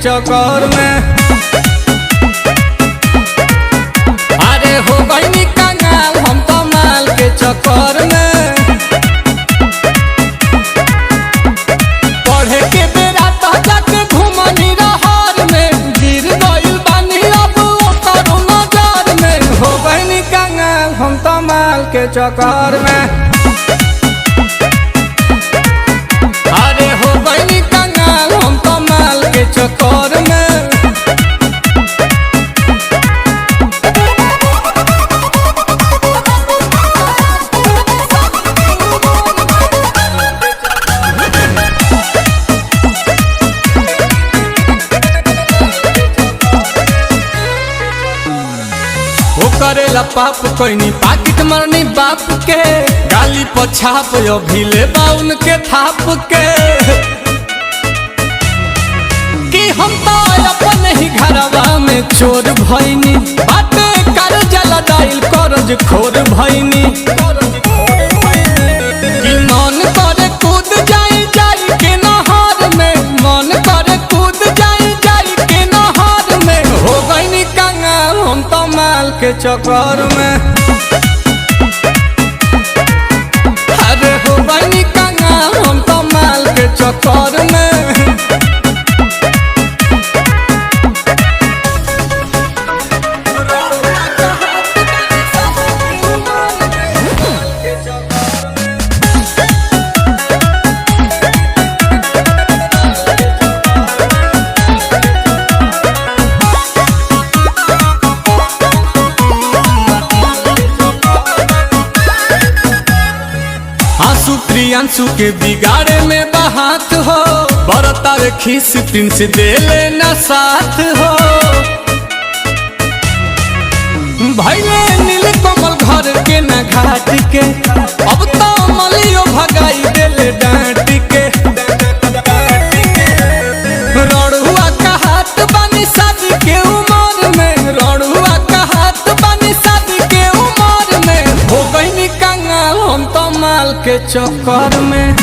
चक्कर में। अरे हो गई कंगाल हम तो माल के चक्कर में। पढ़े के बेरा तो जाके घूमनी रहर में, गिर गइल बानी अब ओकर नजर में। हो गई कंगाल हम तो माल के चक्कर में। अरे हो गई कंगाल हम तो माल के चक्कर में। करेला पाप कोई पाकिट मरनी बाप के, गाली पछाप अभिले बाउन के थाप के। कि हम तो अपन ही घरवा में चोर भइनी, बाटे कर जला दाइल करज खोर भइनी। कि मन करे कूद जाई जाई के नहर में, मन करे कूद जाई जाई के नहर में। हो गई कंगाल हम तो माल के चक्कर में। अरे हो गई कंगाल हम तो माल के चक्कर में। प्रियांशु के बिगाड़े में बहात हो, बरतावे खीस प्रिंस दे लेना साथ हो। भैले नील कमल घर के न घाट के, अब तो मलियो भगाई देले डांट के। रड़ुआ का हाथ बानी शादी के उमर में, रड़ुआ का हाथ बानी शादी के उमर में। हो गई कंगाल हम तो माल के चक्कर में।